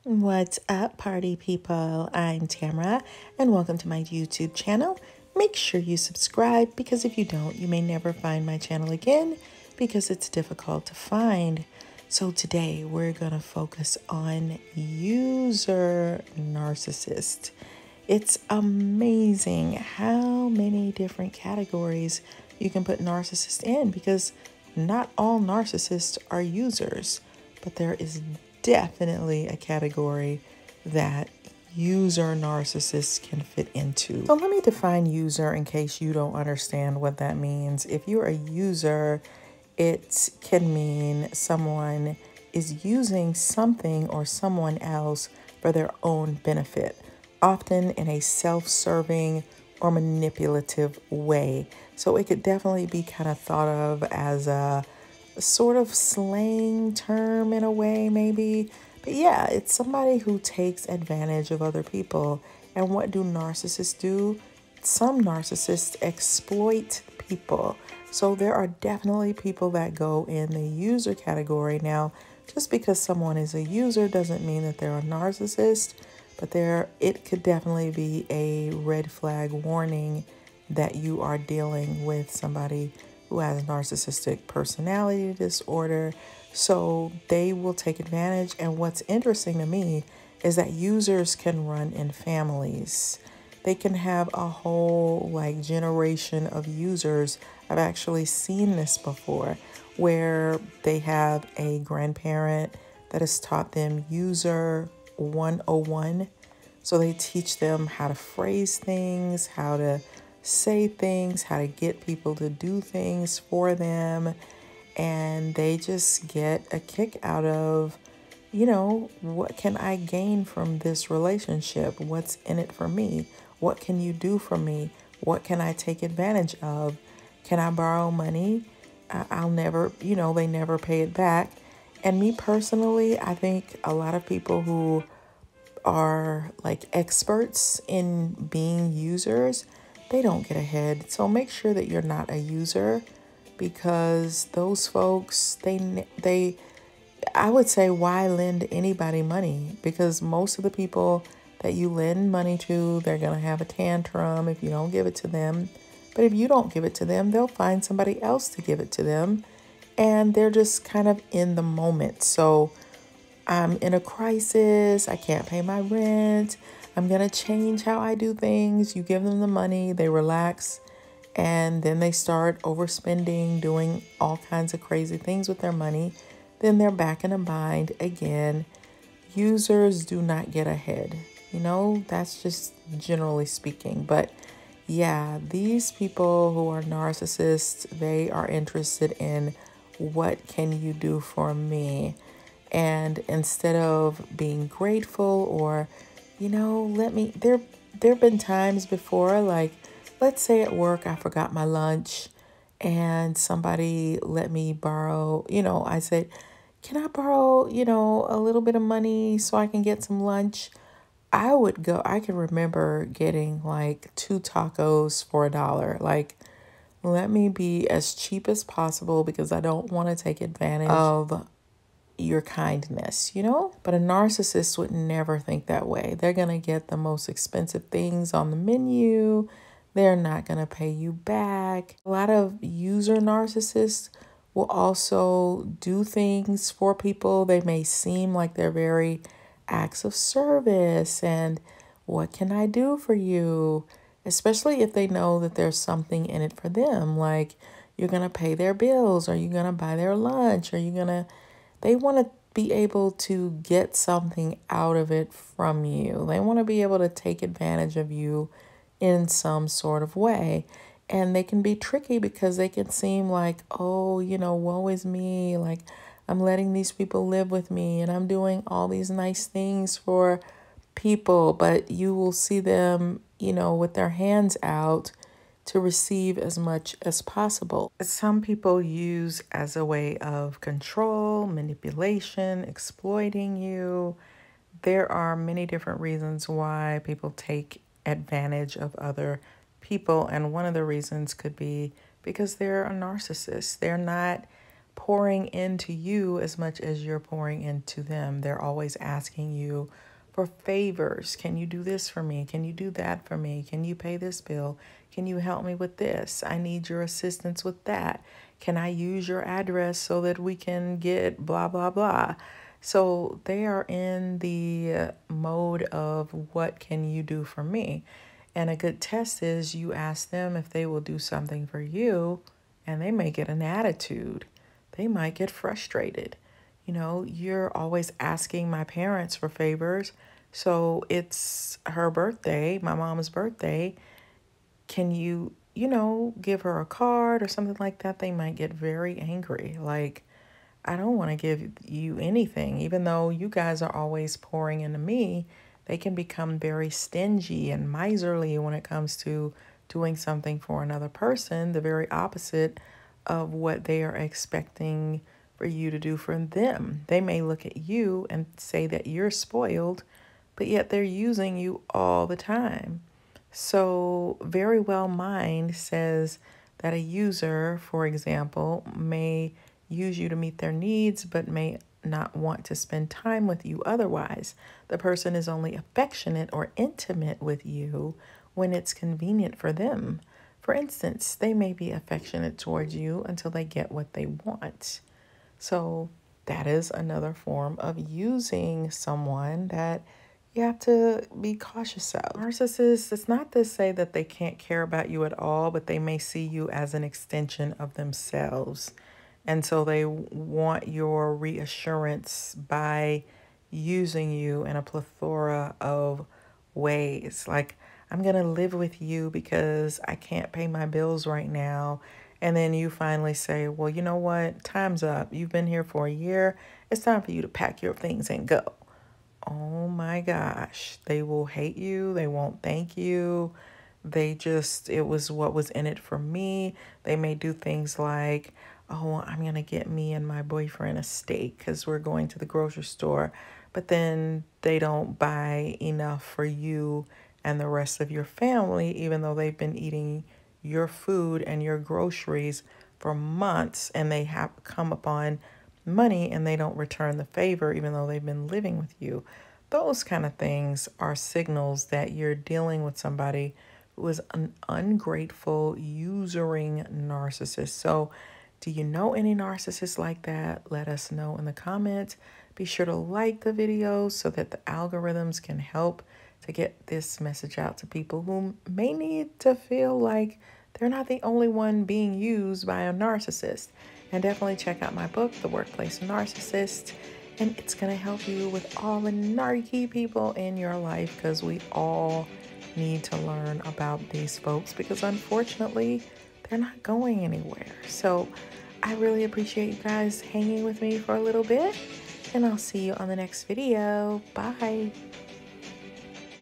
What's up, party people? I'm Tamara, and welcome to my YouTube channel. Make sure you subscribe because if you don't, you may never find my channel again because it's difficult to find. So today we're going to focus on user narcissist. It's amazing how many different categories you can put narcissist in because not all narcissists are users, but there is definitely a category that user narcissists can fit into. So let me define user in case you don't understand what that means. If you're a user, it can mean someone is using something or someone else for their own benefit, often in a self-serving or manipulative way. So it could definitely be kind of thought of as a sort of slang term in a way, maybe. But yeah, it's somebody who takes advantage of other people. And what do narcissists do? Some narcissists exploit people. So there are definitely people that go in the user category. Now, just because someone is a user doesn't mean that they're a narcissist, but it could definitely be a red flag warning that you are dealing with somebody who has narcissistic personality disorder. So they will take advantage. And what's interesting to me is that users can run in families. They can have a whole generation of users. I've actually seen this before where they have a grandparent that has taught them user 101. So they teach them how to phrase things, how to say things, how to get people to do things for them. And they just get a kick out of, what can I gain from this relationship? What's in it for me? What can you do for me? What can I take advantage of? Can I borrow money? I'll never, they never pay it back. And me personally, I think a lot of people who are experts in being users, they don't get ahead. So make sure that you're not a user, because those folks, I would say, why lend anybody money? Because most of the people that you lend money to, they're going to have a tantrum if you don't give it to them. But if you don't give it to them, they'll find somebody else to give it to them. And they're just kind of in the moment. So I'm in a crisis. I can't pay my rent. I'm going to change how I do things. You give them the money, they relax, and then they start overspending, doing all kinds of crazy things with their money. Then they're back in a bind again. Users do not get ahead. That's just generally speaking. But yeah, these people who are narcissists, they are interested in what can you do for me? And instead of being grateful or, there have been times before, let's say at work, I forgot my lunch and somebody let me borrow, I said, can I borrow, a little bit of money so I can get some lunch? I can remember getting 2 tacos for $1. Let me be as cheap as possible because I don't want to take advantage of your kindness, But a narcissist would never think that way. They're going to get the most expensive things on the menu. They're not going to pay you back. A lot of user narcissists will also do things for people. They may seem like they're very acts of service and what can I do for you? Especially if they know that there's something in it for them. Like you're going to pay their bills, or you're going to buy their lunch, or they want to be able to get something out of it from you. They want to be able to take advantage of you in some sort of way. And they can be tricky because they can seem like, oh, woe is me. Like I'm letting these people live with me and I'm doing all these nice things for people. But you will see them, with their hands out to receive as much as possible. Some people use as a way of control, manipulation, exploiting you. There are many different reasons why people take advantage of other people. And one of the reasons could be because they're a narcissist. They're not pouring into you as much as you're pouring into them. They're always asking you for favors. Can you do this for me? Can you do that for me? Can you pay this bill? Can you help me with this? I need your assistance with that. Can I use your address so that we can get blah, blah, blah? So they are in the mode of what can you do for me? And a good test is you ask them if they will do something for you, and they may get an attitude. They might get frustrated. You know, you're always asking my parents for favors. So it's her birthday, my mom's birthday. Can you, give her a card or something like that? They might get very angry. Like, I don't want to give you anything. Even though you guys are always pouring into me, they can become very stingy and miserly when it comes to doing something for another person, the very opposite of what they are expecting for you to do for them. They may look at you and say that you're spoiled, but yet they're using you all the time. So Very Well Mind says that a user, for example, may use you to meet their needs, but may not want to spend time with you otherwise. The person is only affectionate or intimate with you when it's convenient for them. For instance, they may be affectionate towards you until they get what they want. So that is another form of using someone that you have to be cautious of. Narcissists, it's not to say that they can't care about you at all, but they may see you as an extension of themselves. And so they want your reassurance by using you in a plethora of ways. Like, I'm going to live with you because I can't pay my bills right now. And then you finally say, well, you know what? Time's up. You've been here for a year. It's time for you to pack your things and go. Oh my gosh. They will hate you. They won't thank you. It was what was in it for me. They may do things like, oh, I'm going to get me and my boyfriend a steak because we're going to the grocery store. But then they don't buy enough for you and the rest of your family, even though they've been eating your food and your groceries for months, and they have come upon money and they don't return the favor, even though they've been living with you. Those kind of things are signals that you're dealing with somebody who is an ungrateful, usering narcissist. So do you know any narcissists like that? Let us know in the comments. Be sure to like the video so that the algorithms can help to get this message out to people who may need to feel like they're not the only one being used by a narcissist. And definitely check out my book, The Workplace Narcissist. And it's going to help you with all the narky people in your life, because we all need to learn about these folks, because unfortunately, they're not going anywhere. So I really appreciate you guys hanging with me for a little bit, and I'll see you on the next video. Bye.